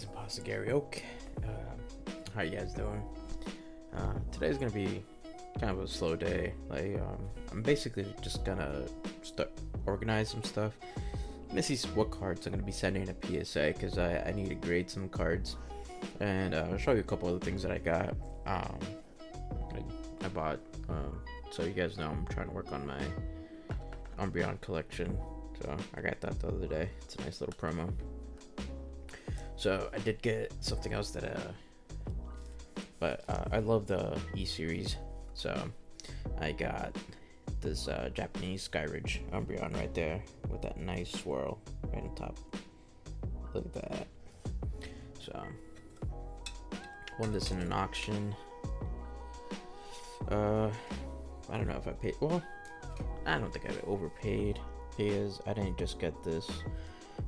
guys, Imposter Gary Oak. How you guys doing? Today's gonna be kind of a slow day. I'm basically just gonna start organize some stuff. I'm gonna see what cards I'm gonna be sending to PSA because I need to grade some cards, and I'll show you a couple other things that I got. I bought. So you guys know I'm trying to work on my Umbreon collection. So I got that the other day. It's a nice little promo. So I did get something else that but I love the E series, so I got this Japanese Skyridge Umbreon right there with that nice swirl right on top. Look at that. So won this in an auction. I don't know if I paid. Well, I don't think I overpaid because I didn't just get this.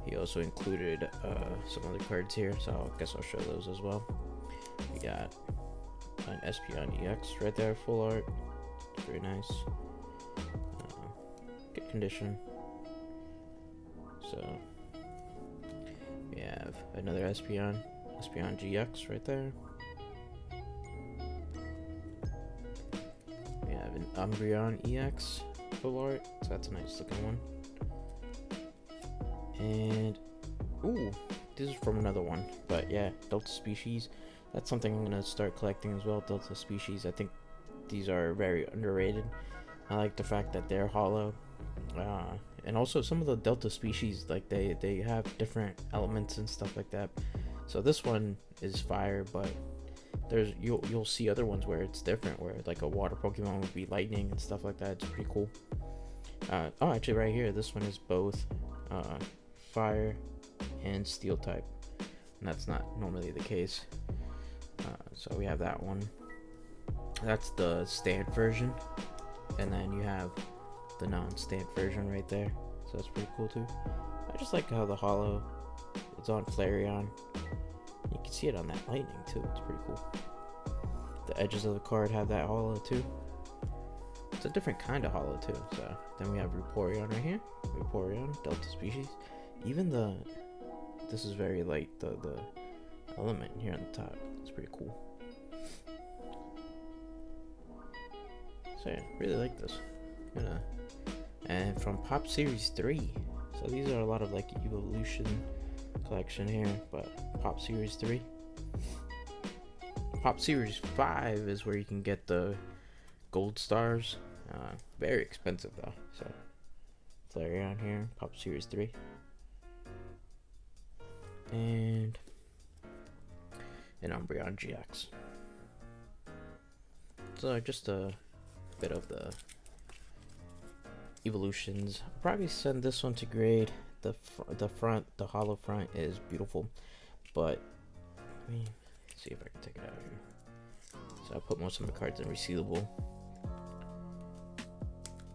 He also included some other cards here, so I guess I'll show those as well. We got an Espeon EX right there, full art. Very nice. Good condition. So we have another Espeon GX right there. We have an Umbreon EX full art, so that's a nice looking one. And ooh, this is from another one, but yeah, Delta Species. That's something I'm gonna start collecting as well. Delta Species. I think these are very underrated. I like the fact that they're hollow, and also some of the Delta Species, like they have different elements and stuff like that. So this one is fire, but you'll see other ones where it's different, where like a water Pokemon would be lightning and stuff like that. It's pretty cool. Oh, actually, right here, this one is both fire and steel type, and that's not normally the case. So we have that one. That's the stand version, and then you have the non-stand version right there, so that's pretty cool too. I just like how the hollow, it's on Flareon. You can see it on that lightning too. It's pretty cool. The edges of the card have that hollow too. It's a different kind of hollow too. So then we have Vaporeon right here. Vaporeon, Delta Species. Even this is very light, the element here on the top. It's pretty cool. So yeah, really like this. And from Pop Series 3. So these are a lot of like Evolution collection here, but Pop Series 3. Pop Series 5 is where you can get the gold stars. Very expensive though. So Flareon here, Pop Series 3. And an Umbreon GX. So just a bit of the evolutions. I'll probably send this one to grade. The hollow front is beautiful, but let me see if I can take it out here. So I put most of my cards in resealable,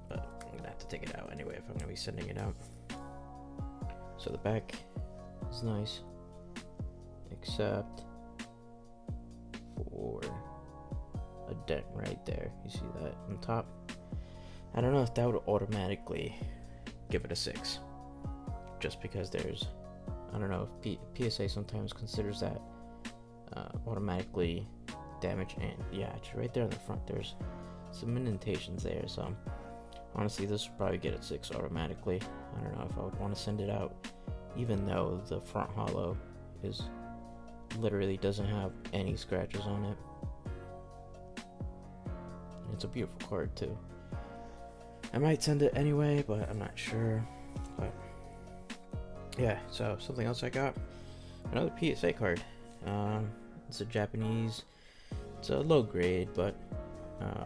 but I'm gonna have to take it out anyway if I'm gonna be sending it out. So the back is nice, except for a dent right there. You see that on top? I don't know if that would automatically give it a 6, just because there's, I don't know if PSA sometimes considers that automatically damage. And yeah, actually right there in the front there's some indentations there, so honestly this would probably get a 6 automatically. I don't know if I would want to send it out, even though the front hollow is literally doesn't have any scratches on it. It's a beautiful card too. I might send it anyway, but I'm not sure. But yeah, so something else I got, another PSA card. It's a Japanese, it's a low grade, but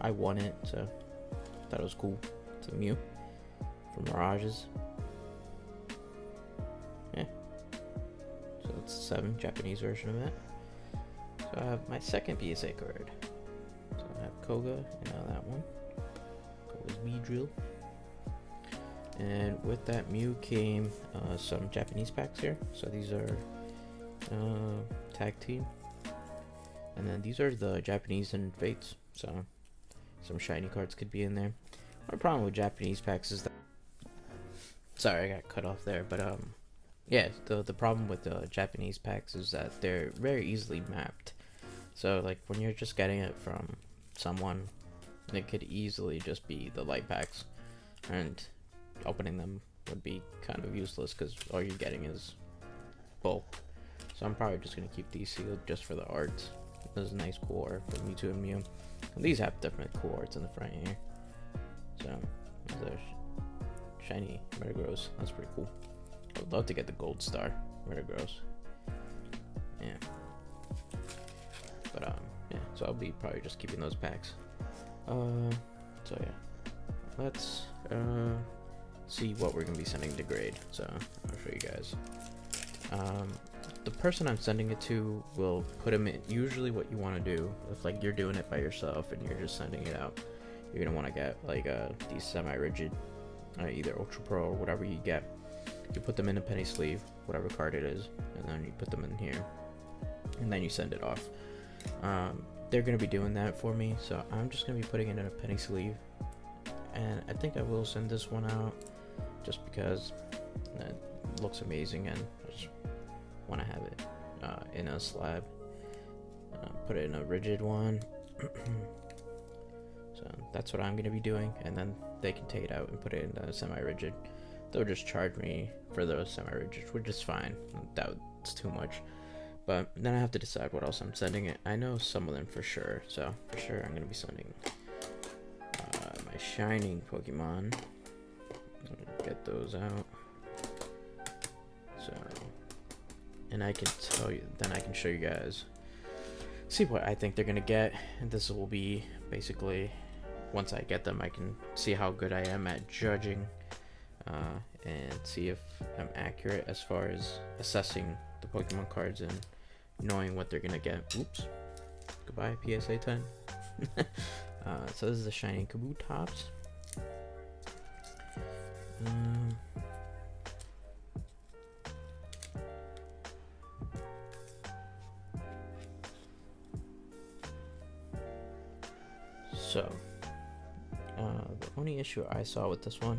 I won it, so I thought it was cool. It's a Mew from Mirages. Yeah, so it's 7 Japanese version of that. So I have my second PSA card. So I have Koga, and now that one. Koga's Beedrill. And with that Mew came some Japanese packs here. So these are Tag Team. And then these are the Japanese and Fates. So some shiny cards could be in there. My problem with Japanese packs is that, sorry, I got cut off there, but Yeah, the problem with the Japanese packs is that they're very easily mapped. So like when you're just getting it from someone, it could easily just be the light packs, and opening them would be kind of useless because all you're getting is bulk. So I'm probably just gonna keep these sealed just for the art. This is a nice cool art for Mewtwo and Mew. And these have definitely cool arts in the front here. So there's a shiny Metagross. That's pretty cool. I would love to get the gold star Metagross. Yeah. But yeah. So I'll be probably just keeping those packs. So yeah. Let's see what we're gonna be sending to grade. So I'll show you guys. The person I'm sending it to will put him in. Usually what you want to do, if like you're doing it by yourself and you're just sending it out, you're gonna want to get like these semi-rigid, either Ultra Pro or whatever you get. You put them in a penny sleeve, whatever card it is, and then you put them in here, and then you send it off. They're gonna be doing that for me, so I'm just gonna be putting it in a penny sleeve, and I think I will send this one out just because it looks amazing, and I just want to have it in a slab. Put it in a rigid one. So that's what I'm going to be doing, and then they can take it out and put it in a semi-rigid. They'll just charge me for those semi-rigid, which is fine. That's too much. But then I have to decide what else I'm sending it. I know some of them for sure, so for sure I'm going to be sending my shining Pokemon. Get those out. So, and I can tell you, then I can show you guys, see what I think they're gonna get, and this will be basically, once I get them, I can see how good I am at judging, and see if I'm accurate as far as assessing the Pokemon cards and knowing what they're gonna get. Oops, goodbye PSA 10. So this is the shiny Kabutops. So, the only issue I saw with this one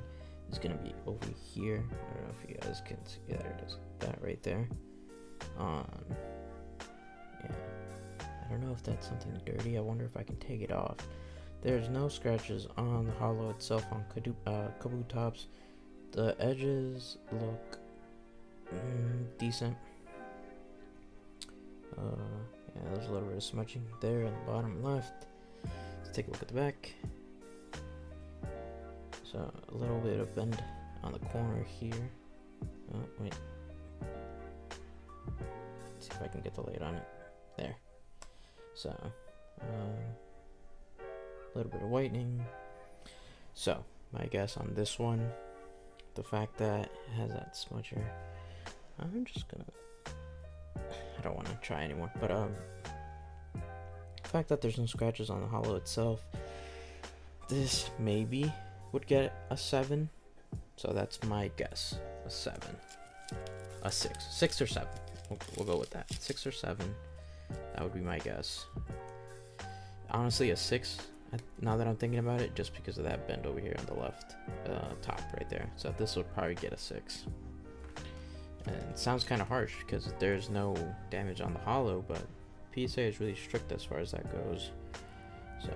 is gonna be over here. I don't know if you guys can see. Yeah, there it is. That right there. Yeah. I don't know if that's something dirty. I wonder if I can take it off. There's no scratches on the hollow itself on Kabutops. The edges look decent. Yeah, there's a little bit of smudging there in the bottom left. Let's take a look at the back. So a little bit of bend on the corner here. Oh wait. Let's see if I can get the light on it. There. So a little bit of whitening. So my guess on this one, the fact that it has that smudger, I'm just gonna, I don't want to try anymore, but the fact that there's no scratches on the hollow itself, this maybe would get a 7. So that's my guess. A 7. A 6. 6 or 7. We'll go with that. 6 or 7. That would be my guess. Honestly, a 6. Now that I'm thinking about it, just because of that bend over here on the left top right there. So this would probably get a 6. And it sounds kind of harsh because there's no damage on the hollow, but PSA is really strict as far as that goes. So,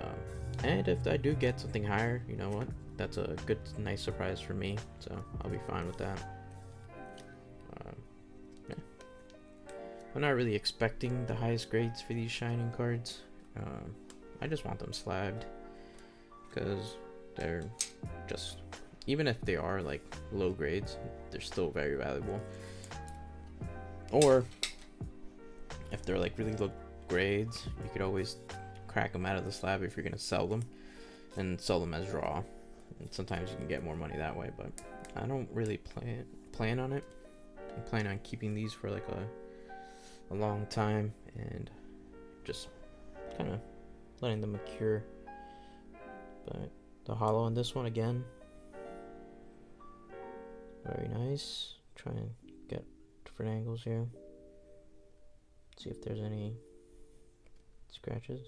and if I do get something higher, you know what? That's a good, nice surprise for me. So I'll be fine with that. Yeah. I'm not really expecting the highest grades for these shining cards. I just want them slabbed because they're just, even if they are like low grades, they're still very valuable. Or if they're like really low grades, you could always crack them out of the slab if you're gonna sell them, and sell them as raw. And sometimes you can get more money that way, but I don't really plan on it. I'm planning on keeping these for like a long time and just kind of letting them mature. But the hollow on this one, again, very nice. Try and get different angles here. See if there's any scratches.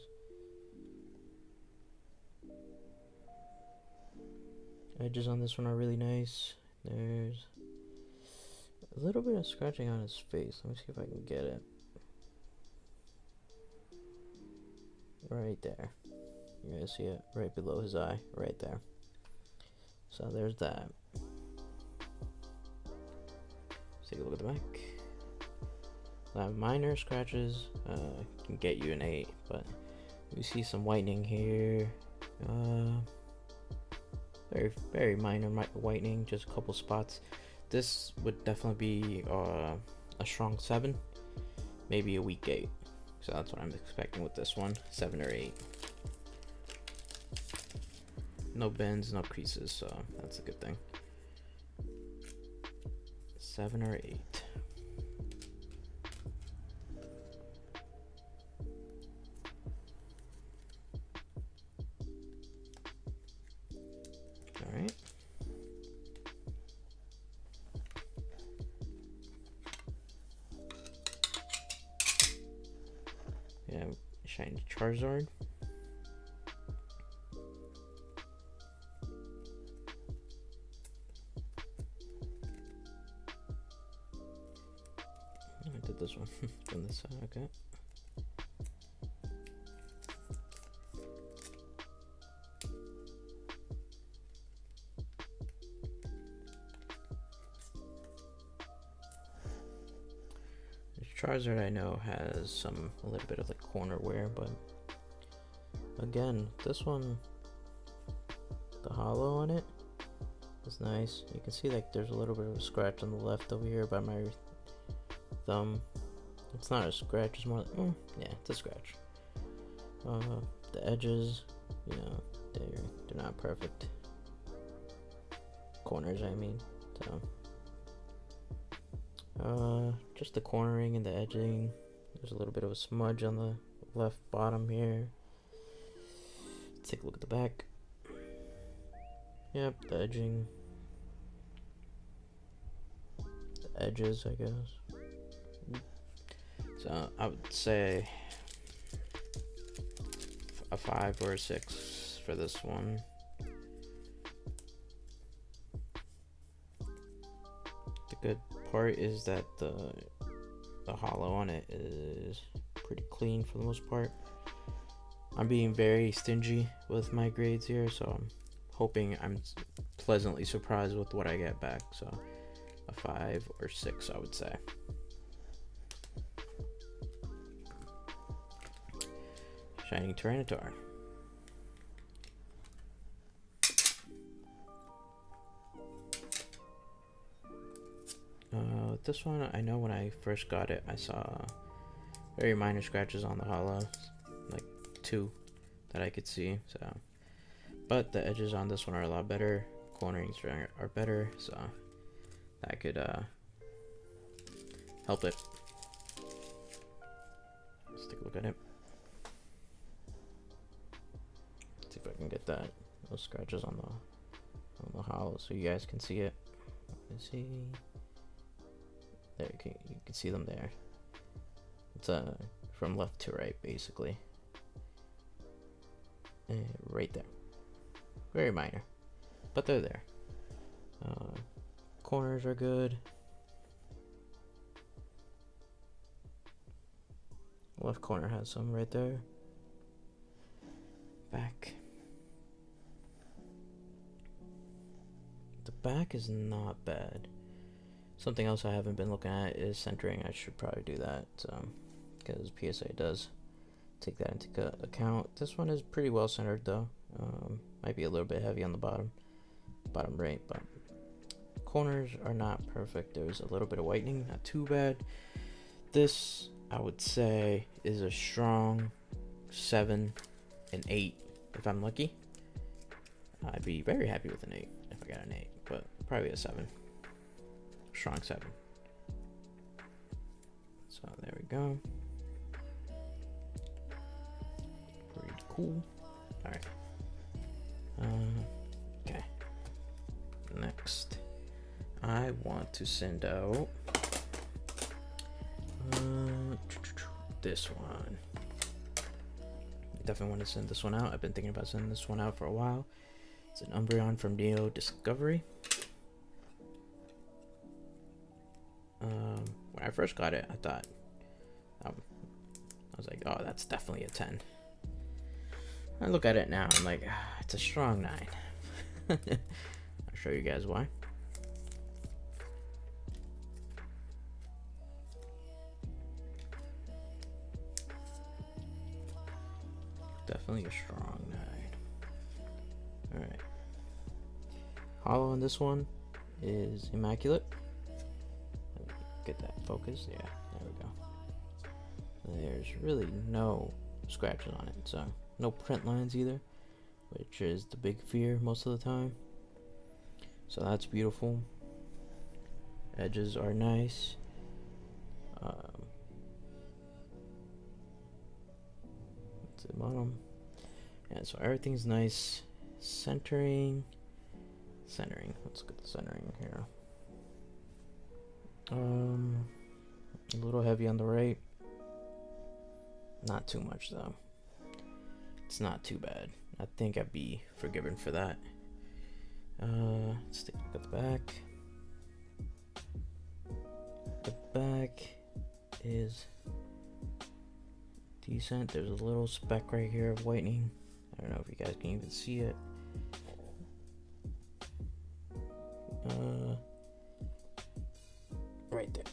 Edges on this one are really nice. There's A little bit of scratching on his face. Let me see if I can get it. Right there. You're gonna see it right below his eye, right there. So there's that. Let's take a look at the back. Minor scratches can get you an 8, but we see some whitening here. Very minor whitening, just a couple spots. This would definitely be a strong 7, maybe a weak 8. So that's what I'm expecting with this one, 7 or 8. No bends, no creases, so that's a good thing. 7 or 8. All right. Yeah, shiny Charizard. I did this one on this side, okay. Charizard I know has a little bit of like corner wear, but again, this one, the hollow on it is nice. You can see like there's a little bit of a scratch on the left over here by my thumb. It's not a scratch, it's more like, yeah, it's a scratch. The edges, you know, they're not perfect. Corners, I mean, so. Just the cornering and the edging. There's a little bit of a smudge on the left bottom here. Let's take a look at the back. Yep, the edging. The edges, I guess. So I would say a 5 or a 6 for this one. The good part is that the hollow on it is pretty clean for the most part. I'm being very stingy with my grades here, so I'm hoping I'm pleasantly surprised with what I get back. So a 5 or 6, I would say. Shining Tyranitar. This one, I know when I first got it, I saw very minor scratches on the hollow, like 2 that I could see. So, but the edges on this one are a lot better. Cornerings are better, so that could help it. Let's take a look at it. See if I can get those scratches on the hollow so you guys can see it. Let's see. There, you can see them there. It's from left to right, basically. And right there. Very minor, but they're there. Corners are good. Left corner has some right there. Back. The back is not bad. Something else I haven't been looking at is centering. I should probably do that, because PSA does take that into account. This one is pretty well centered though. Might be a little bit heavy on the bottom right, but corners are not perfect. There's a little bit of whitening, not too bad. This, I would say, is a strong 7 and 8 if I'm lucky. I'd be very happy with an 8 if I got an 8, but probably a 7. Strong 7. So there we go. Pretty cool. All right. Okay. Next, I want to send out this one. Definitely want to send this one out. I've been thinking about sending this one out for a while. It's an Umbreon from Neo Discovery. I first got it, I thought, I was like, oh, that's definitely a 10. I look at it now, I'm like, it's a strong 9. I'll show you guys why. Definitely a strong 9. Alright. Hollow on this one is immaculate. Get that focus. Yeah, there we go. There's really no scratches on it, so no print lines either, which is the big fear most of the time. So that's beautiful. Edges are nice. That's the bottom. Yeah, so everything's nice. Centering. Let's get the centering here. A little heavy on the right. Not too much though. It's not too bad. I think I'd be forgiven for that. Let's take a look at the back. The back is decent. There's a little speck right here of whitening. I don't know if you guys can even see it. Right there.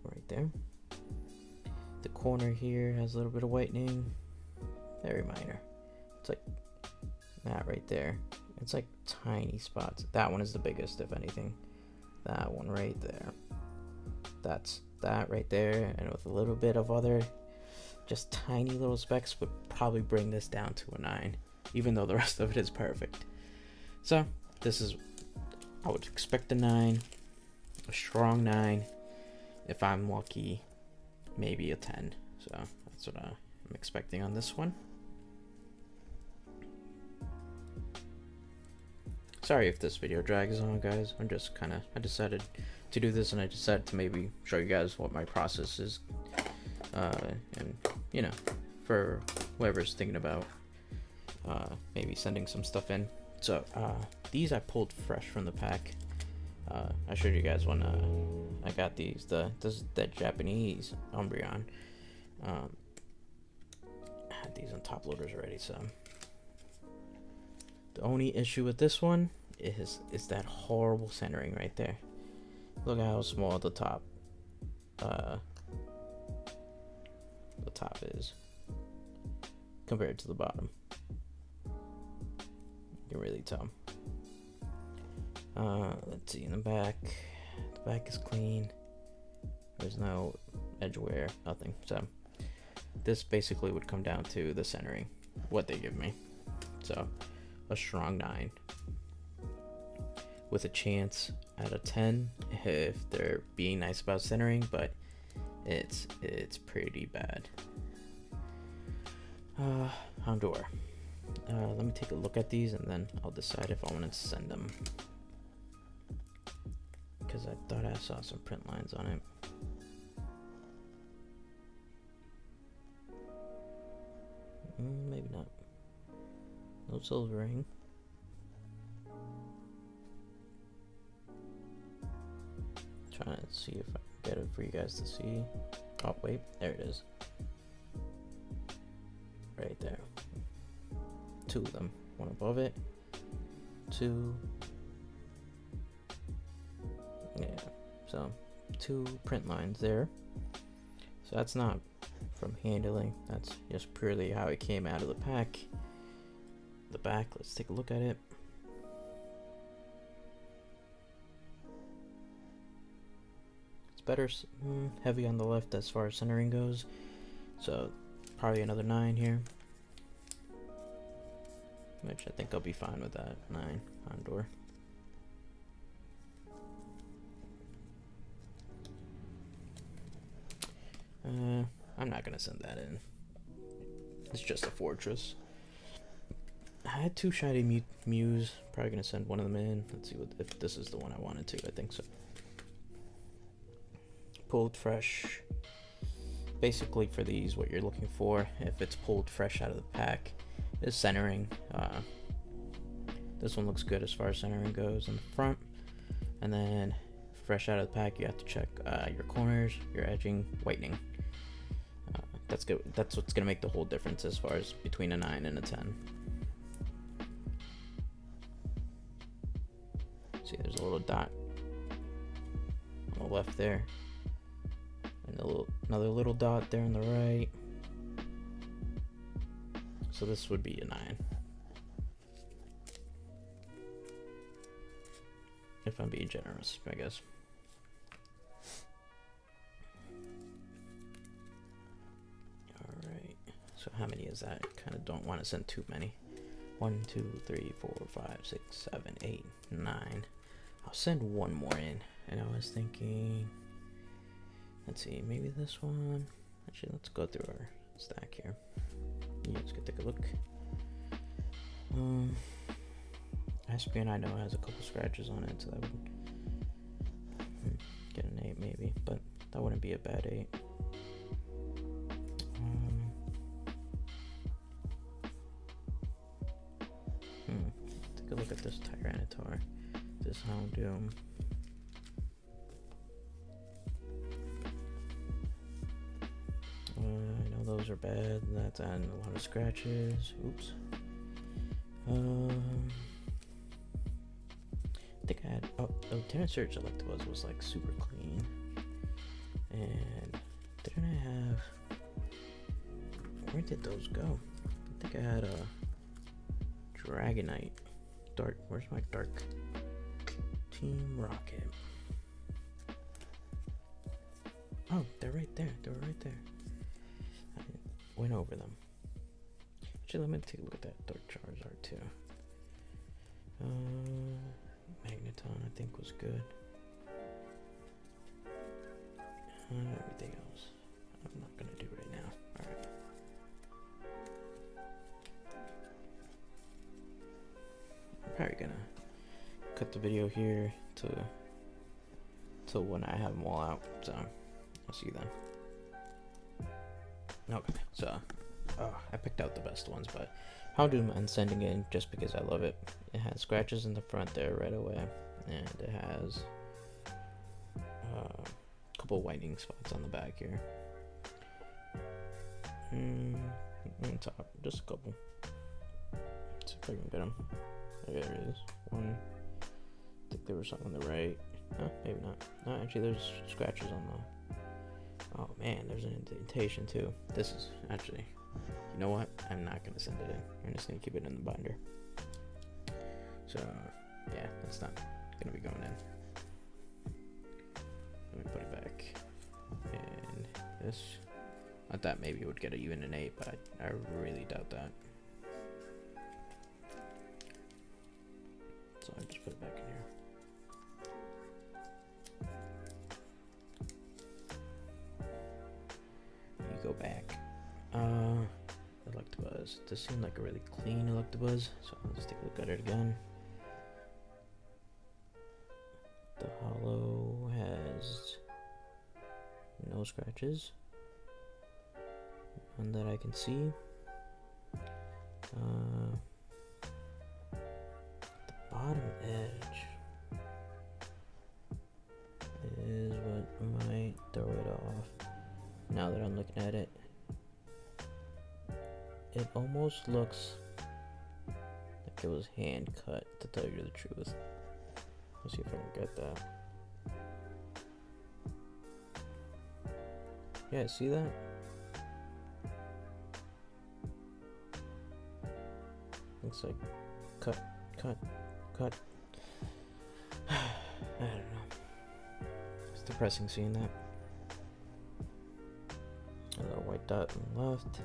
Right there. The corner here has a little bit of whitening. Very minor. It's like that right there. It's like tiny spots. That one is the biggest, if anything. That one right there. That's that right there, and with a little bit of other just tiny little specks would probably bring this down to a 9, even though the rest of it is perfect. So this is, I would expect a 9, a strong 9. If I'm lucky, maybe a 10. So that's what I'm expecting on this one. Sorry if this video drags on, guys. I decided to do this, and I decided to maybe show you guys what my process is, and you know, for whoever's thinking about maybe sending some stuff in. So these I pulled fresh from the pack. I showed you guys when I got these. This is the Japanese Umbreon. I had these on top loaders already. So the only issue with this one is that horrible centering right there. Look at how small the top is compared to the bottom. You can really tell. Let's see in the back. The back is clean. There's no edge wear, nothing. So this basically would come down to the centering, what they give me. So a strong 9 with a chance at a 10 if they're being nice about centering, but it's pretty bad. Houndour. Let me take a look at these and then I'll decide if I want to send them, because I thought I saw some print lines on it. Maybe not. No silvering. Trying to see if I can get it for you guys to see. Oh wait, there it is. Right there. 2 of them. One above it. 2. Yeah. So 2 print lines there. So that's not from handling. That's just purely how it came out of the pack. The back, let's take a look at it. It's better heavy on the left as far as centering goes, so probably another 9 here, which I think I'll be fine with that. 9 on door. I'm not gonna send that in. It's just a fortress. I had 2 shiny Mews. Probably gonna send one of them in. Let's see if this is the one I wanted to. I think so. Pulled fresh. Basically for these, what you're looking for, if it's pulled fresh out of the pack, is centering. This one looks good as far as centering goes in the front, and then fresh out of the pack, you have to check your corners, your edging, whitening. That's good. That's what's gonna make the whole difference as far as between a 9 and a 10. See, there's a little dot on the left there, and another little dot there on the right. So this would be a 9. If I'm being generous, I guess. Alright, so how many is that? Kind of don't want to send too many. 1, 2, 3, 4, 5, 6, 7, 8, 9. I'll send one more in. And I was thinking, let's see, maybe this one. Actually, let's go through our stack here. Yeah, let's go take a look. Espion I know has a couple scratches on it, so that would get an 8 maybe, but that wouldn't be a bad 8. Take a look at this Tyranitar, this Houndoom. I know those are bad. That's adding a lot of scratches. Oops. I think I had Lieutenant Surge Electabuzz was like super clean, and didn't I have? Where did those go? I think I had a Dragonite. Dark. Where's my Dark Team Rocket? Oh, they're right there. They were right there. I went over them. Actually, let me take a look at that Dark Charizard too. Magneton, I think, was good. Everything else, I'm not gonna do right now. All right. I'm probably gonna cut the video here till when I have them all out. So I'll see you then. Okay, so I picked out the best ones, but Houndoom I'm sending in just because I love it. It has scratches in the front there right away, and it has a couple whitening spots on the back here. On top, just a couple. Let's see if I can get them. There it is. One. I think there was some on the right. No, maybe not. No, actually, there's scratches on the. Oh man, there's an indentation too. This is actually. You know what? I'm not gonna send it in. I'm just gonna keep it in the binder. So yeah, that's not gonna be going in. Let me put it back. And this. I thought maybe it would get even an 8, but I really doubt that. So I just put it back in here. You go back. Electabuzz. This seemed like a really clean Electabuzz, so let's take a look at it again. The hollow has no scratches, none that I can see. The bottom edge is what might throw it off. Now that I'm looking at it, it almost looks like it was hand cut, to tell you the truth. Let's see if I can get that. Yeah, see that? Looks like cut. I don't know. It's depressing seeing that. A little white dot on the left.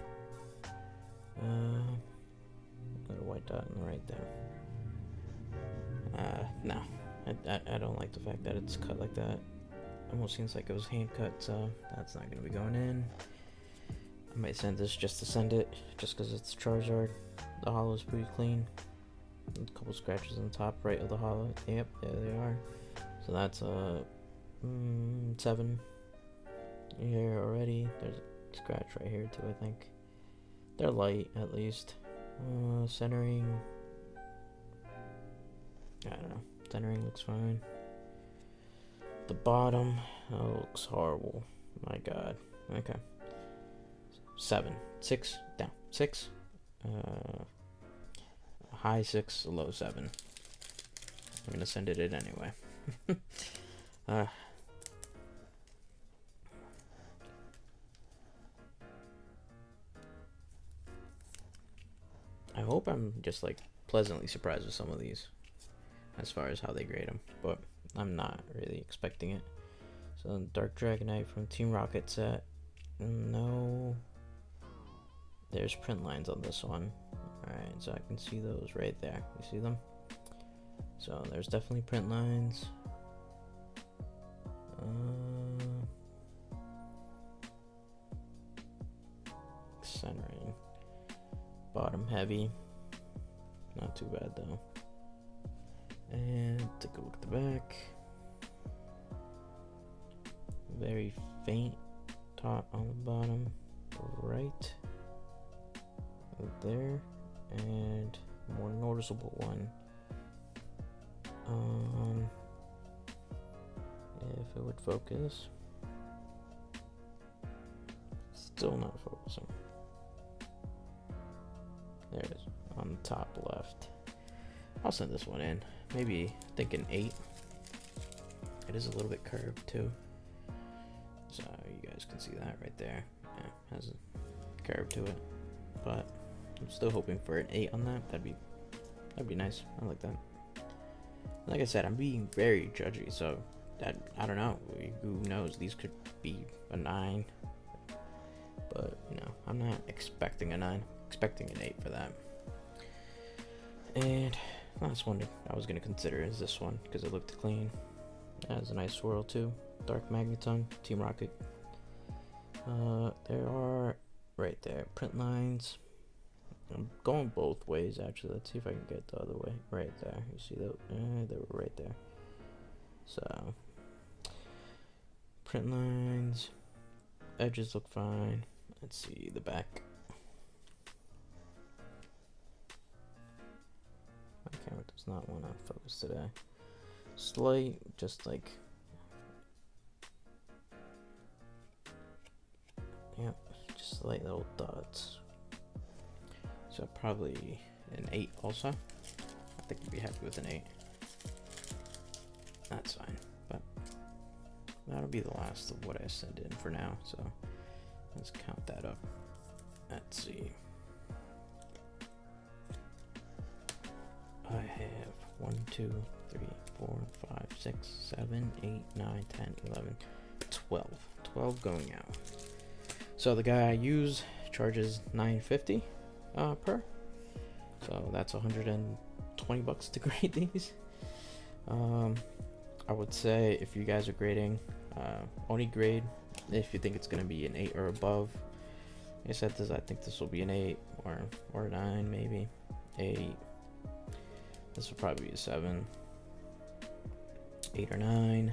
Got a white dot on the right there. No. I don't like the fact that it's cut like that. Almost seems like it was hand cut, so that's not going to be going in. I might send this just to send it, just because it's Charizard. The hollow is pretty clean. A couple scratches on the top right of the hollow. Yep, there they are. So that's a 7 here already. There's a scratch right here too, I think. They're light, at least. Centering. I don't know. Centering looks fine. The bottom, oh, looks horrible. My God. Okay. 7, 6, down, 6. High 6, low 7. I'm gonna send it in anyway. I hope I'm just like pleasantly surprised with some of these as far as how they grade them, but I'm not really expecting it. So Dark Dragonite from Team Rocket set. No, there's print lines on this one. Alright, so I can see those right there. You see them? So there's definitely print lines. Centering. Bottom heavy. Not too bad though. And take a look at the back. Very faint dot on the bottom right there, and more noticeable one if it would focus. Still not focusing. There it is on the top left. I'll send this one in. Maybe think an 8. It is a little bit curved too, so you guys can see that right there. Yeah, has a curve to it, but I'm still hoping for an 8 on that. That'd be nice. I like that. Like I said, I'm being very judgy, so that I don't know. Who knows? These could be a 9, but you know, I'm not expecting a 9. Expecting an 8 for that. And last one I was gonna consider is this one because it looked clean. It has a nice swirl too. Dark Magneton, Team Rocket. There are right there print lines. I'm going both ways actually. Let's see if I can get the other way. Right there. You see that? They were right there. So print lines. Edges look fine. Let's see the back. My camera does not want to focus today. Slight, just like, yep, just slight little dots. So probably an 8 also. I think you'd be happy with an 8. That's fine, but that'll be the last of what I sent in for now. So let's count that up. Let's see. I have 1, 2, 3, 4, 5, 6, 7, 8, 9, 10, 11, 12. 12 going out. So the guy I use charges $9.50 per. So that's $120 to grade these. I would say if you guys are grading, only grade if you think it's gonna be an 8 or above. Like I said, I think this will be an 8 or a 9, maybe 8. This will probably be a 7, 8 or 9,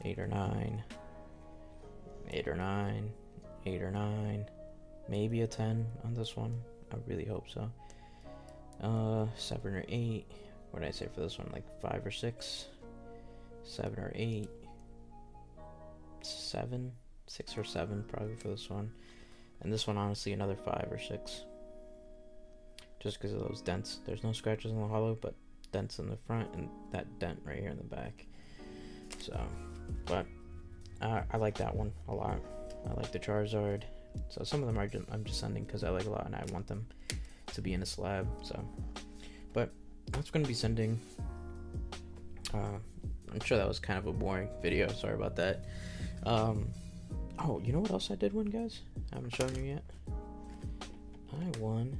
8 or 9, 8 or 9, 8 or 9, maybe a 10 on this one. I really hope so. 7 or 8. What did I say for this one? Like 5 or 6, 7 or 8, 7, 6 or 7 probably for this one. And this one, honestly, another 5 or 6. Just because of those dents. There's no scratches on the hollow, but dents in the front and that dent right here in the back. So, but I like that one a lot. I like the Charizard. So some of them I'm just sending because I like a lot and I want them to be in a slab. So, but that's going to be sending. I'm sure that was kind of a boring video. Sorry about that. Oh, you know what else I did win, guys? I haven't shown you yet. I won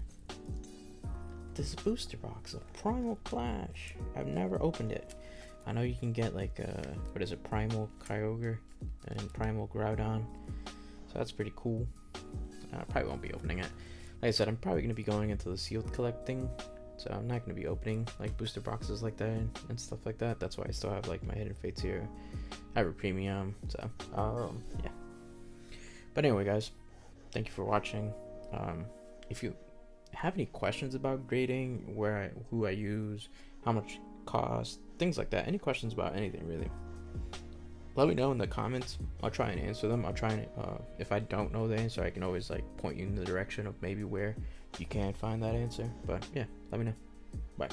this booster box of Primal Clash. I've never opened it. I know you can get like what is it, Primal Kyogre and Primal Groudon, so that's pretty cool. I probably won't be opening it. Like I said, I'm probably going to be going into the sealed collecting, so I'm not going to be opening like booster boxes like that and stuff like that. That's why I still have like my Hidden Fates here. I have a premium, so yeah. But anyway, guys, thank you for watching. If you have any questions about grading, who I use, how much cost, things like that, any questions about anything really, let me know in the comments. I'll try and answer them. I'll try and if I don't know the answer, I can always like point you in the direction of maybe where you can find that answer. But yeah, let me know. Bye.